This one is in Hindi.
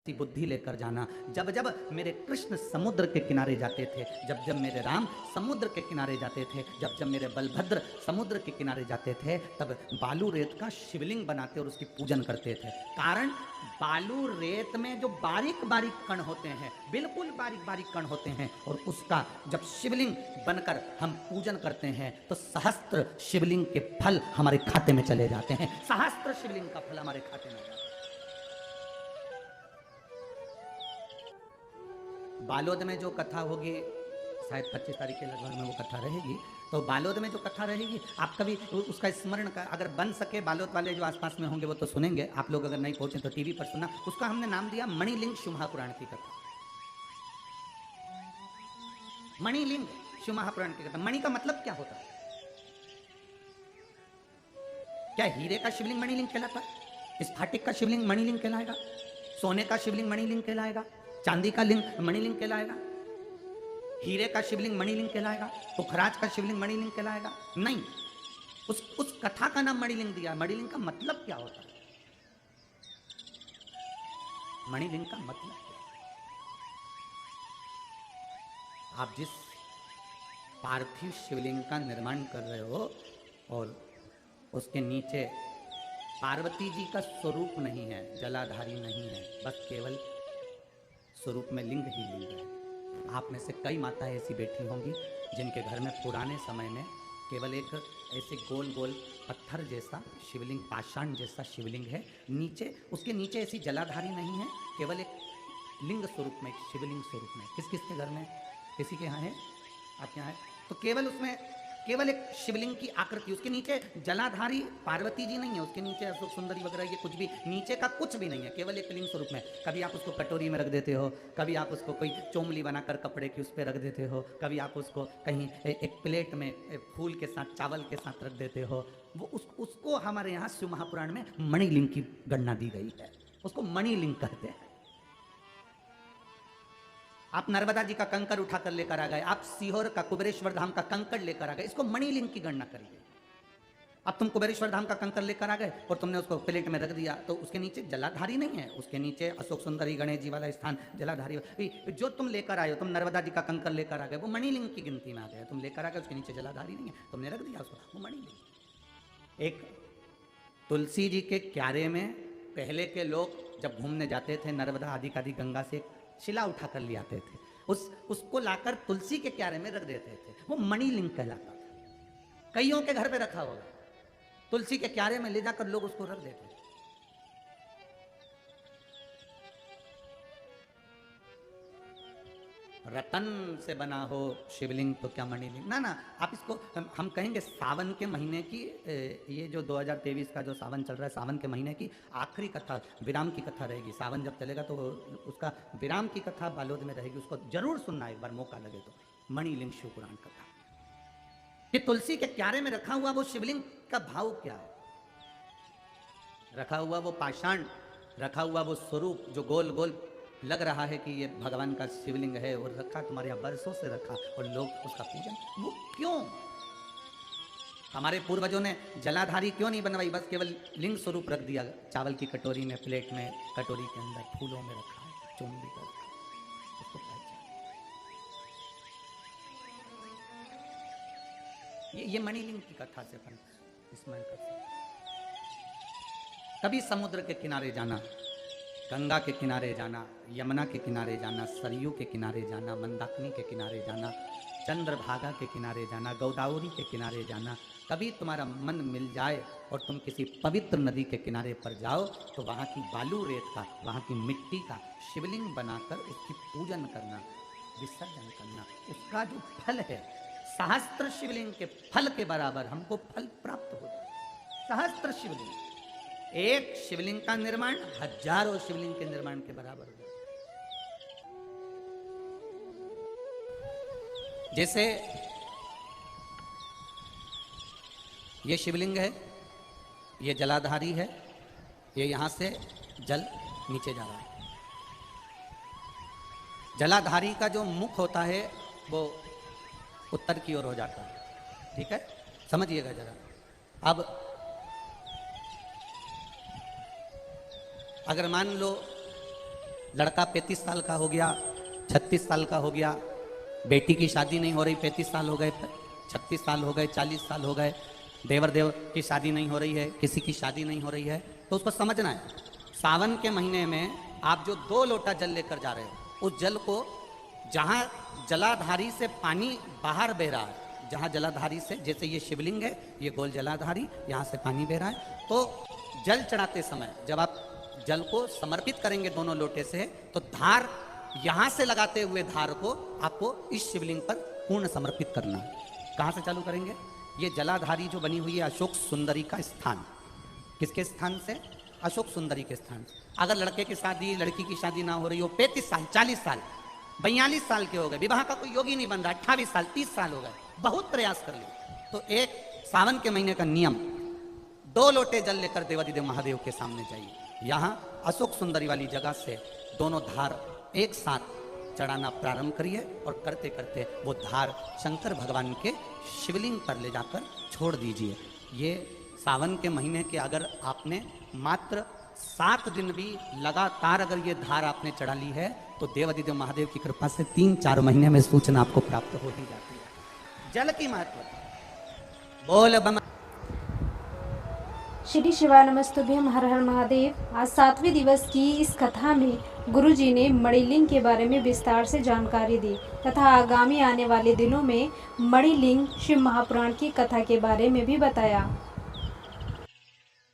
बुद्धि लेकर जाना। जब जब मेरे कृष्ण समुद्र के किनारे जाते थे, जब जब मेरे राम समुद्र के किनारे जाते थे, जब जब मेरे बलभद्र समुद्र के किनारे जाते थे, तब बालू रेत का शिवलिंग बनाते और उसकी पूजन करते थे। कारण बालू रेत में जो बारीक बारीक कण होते हैं, बिल्कुल बारीक बारीक कण होते हैं, और उसका जब शिवलिंग बनकर हम पूजन करते हैं तो सहस्त्र शिवलिंग के फल हमारे खाते में चले जाते हैं। सहस्त्र शिवलिंग का फल हमारे खाते में जाता है। बालोद में जो कथा होगी, शायद 25 तारीख के लगभग में वो कथा रहेगी, तो बालोद में जो कथा रहेगी आप कभी उसका स्मरण का, अगर बन सके बालोद वाले जो आसपास में होंगे वो तो सुनेंगे, आप लोग अगर नहीं पहुंचे तो टीवी पर सुना। उसका हमने नाम दिया मणिलिंग शिव महापुराण की कथा। मणिलिंग शिव महापुराण की कथा। मणि का मतलब क्या होता है? क्या हीरे का शिवलिंग मणिलिंग कहलाता है? स्फाटिक का शिवलिंग मणिलिंग कहलाएगा? सोने का शिवलिंग मणिलिंग कहलाएगा? चांदी का लिंग मणिलिंग कहलाएगा? हीरे का शिवलिंग मणिलिंग कहलाएगा? पुखराज का शिवलिंग मणिलिंग कहलाएगा? नहीं। उस कथा का नाम मणिलिंग दिया। मणिलिंग का मतलब क्या होता है? मणिलिंग का मतलब क्या है? आप जिस पार्थिव शिवलिंग का निर्माण कर रहे हो और उसके नीचे पार्वती जी का स्वरूप नहीं है, जलाधारी नहीं है, बस केवल स्वरूप में लिंग ही लिंग है। आप में से कई माताएं ऐसी बैठी होंगी जिनके घर में पुराने समय में केवल एक ऐसे गोल गोल पत्थर जैसा शिवलिंग, पाषाण जैसा शिवलिंग है, नीचे उसके नीचे ऐसी जलाधारी नहीं है, केवल एक लिंग स्वरूप में, एक शिवलिंग स्वरूप में। किस किस के घर में? किसी के यहाँ है? आपके यहाँ है? तो केवल उसमें केवल एक शिवलिंग की आकृति, उसके नीचे जलाधारी पार्वती जी नहीं है, उसके नीचे अशोक सुंदरी वगैरह ये कुछ भी, नीचे का कुछ भी नहीं है, केवल एक लिंग स्वरूप में। कभी आप उसको कटोरी में रख देते हो, कभी आप उसको कोई चोमली बनाकर कपड़े की उस पर रख देते हो, कभी आप उसको कहीं एक प्लेट में फूल के साथ, चावल के साथ रख देते हो। वो उसको हमारे यहाँ शिव महापुराण में मणिलिंग की गणना दी गई है, उसको मणिलिंग कहते हैं। आप नर्मदा जी का कंकड़ उठाकर लेकर आ गए, आप सीहोर का कुबेरेश्वर धाम का कंकड़ लेकर आ गए, इसको मणिलिंग की गणना करिए। अब तुम कुबेरेश्वर धाम का कंकड़ लेकर आ गए और तुमने उसको प्लेट में रख दिया, तो उसके नीचे जलाधारी नहीं है, उसके नीचे अशोक सुंदरी गणेश जी वाला स्थान जलाधारी। जो तुम लेकर आए हो, तुम नर्मदा जी का कंकड़ लेकर आ गए, वो मणिलिंग की गिनती में आ गए। तुम लेकर आ गए, उसके नीचे जलाधारी नहीं है, तुमने रख दिया उसको, वो मणिलिंग। एक तुलसी जी के क्यारे में पहले के लोग जब घूमने जाते थे नर्मदा आदि का गंगा से शिला उठा कर ले आते थे, उसको लाकर तुलसी के क्यारे में रख देते थे, वो मणिलिंग कहलाता था। कईयों के घर पे रखा होगा, तुलसी के क्यारे में ले जाकर लोग उसको रख देते थे। रतन से बना हो शिवलिंग तो क्या मणिलिंग? ना ना, आप इसको हम कहेंगे सावन के महीने की, ये जो 2023 का जो सावन चल रहा है, सावन के महीने की आखिरी कथा, विराम की कथा रहेगी। सावन जब चलेगा तो उसका विराम की कथा बालोद में रहेगी, उसको जरूर सुनना एक बार मौका लगे तो। मणिलिंग शिव पुराण कथा कि तुलसी के क्यारे में रखा हुआ वो शिवलिंग का भाव क्या है? रखा हुआ वो पाषाण, रखा हुआ वो स्वरूप जो गोल गोल लग रहा है कि ये भगवान का शिवलिंग है, और रखा तुम्हारे यहाँ बरसों से रखा, और लोग उसका पूजन, वो क्यों? हमारे पूर्वजों ने जलाधारी क्यों नहीं बनवाई? बस केवल लिंग स्वरूप रख दिया, चावल की कटोरी में, प्लेट में, कटोरी के अंदर फूलों में रखा है, चुम्बी कर उसको ये मणिलिंग की कथा से अपन स्मरण कर सकते। कभी समुद्र के किनारे जाना, गंगा के किनारे जाना, यमुना के किनारे जाना, सरयू के किनारे जाना, मंदाकिनी के किनारे जाना, चंद्रभागा के किनारे जाना, गोदावरी के किनारे जाना, कभी तुम्हारा मन मिल जाए और तुम किसी पवित्र नदी के किनारे पर जाओ तो वहाँ की बालू रेत का, वहाँ की मिट्टी का शिवलिंग बनाकर उसकी पूजन करना, विसर्जन करना, उसका जो फल है सहस्त्र शिवलिंग के फल के बराबर हमको फल प्राप्त हो जाए। सहस्त्र शिवलिंग, एक शिवलिंग का निर्माण हजारों शिवलिंग के निर्माण के बराबर हो। जैसे ये शिवलिंग है, ये जलाधारी है, ये यहां से जल नीचे जा रहा है। जलाधारी का जो मुख होता है वो उत्तर की ओर हो जाता है, ठीक है, समझिएगा जरा। अब अगर मान लो लड़का 35 साल का हो गया, 36 साल का हो गया, बेटी की शादी नहीं हो रही, 35 साल हो गए, 36 साल हो गए, 40 साल हो गए, देवर देव की शादी नहीं हो रही है, किसी की शादी नहीं हो रही है, तो उसको समझना है सावन के महीने में आप जो 2 लोटा जल लेकर जा रहे हो, उस जल को जहाँ जलाधारी से पानी बाहर बह रहा है, जहाँ जलाधारी से, जैसे ये शिवलिंग है, ये गोल जलाधारी, यहाँ से पानी बह रहा है, तो जल चढ़ाते समय जब आप जल को समर्पित करेंगे दोनों लोटे से, तो धार यहाँ से लगाते हुए धार को आपको इस शिवलिंग पर पूर्ण समर्पित करना है। कहाँ से चालू करेंगे? ये जलाधारी जो बनी हुई है अशोक सुंदरी का स्थान, किसके स्थान से? अशोक सुंदरी के स्थान से। अगर लड़के की शादी, लड़की की शादी ना हो रही हो, 35 साल, 40 साल, 42 साल के हो गए, विवाह का कोई योगी नहीं बन रहा, 28 साल, 30 साल हो गए, बहुत प्रयास कर लिए, तो एक सावन के महीने का नियम, 2 लोटे जल लेकर देवादिदेव महादेव के सामने जाइए। यहाँ अशोक सुंदरी वाली जगह से दोनों धार एक साथ चढ़ाना प्रारंभ करिए, और करते करते वो धार शंकर भगवान के शिवलिंग पर ले जाकर छोड़ दीजिए। ये सावन के महीने के अगर आपने मात्र 7 दिन भी लगातार अगर ये धार आपने चढ़ा ली है, तो देवादिदेव महादेव की कृपा से 3-4 महीने में सूचना आपको प्राप्त हो ही जाती है। जल की महत्व बोल बम। श्री शिवाय नमस्तुभ्यम, हर हर महादेव। आज 7वें दिवस की इस कथा में गुरुजी ने मणिलिंग के बारे में विस्तार से जानकारी दी तथा आगामी आने वाले दिनों में मणिलिंग शिव महापुराण की कथा के बारे में भी बताया।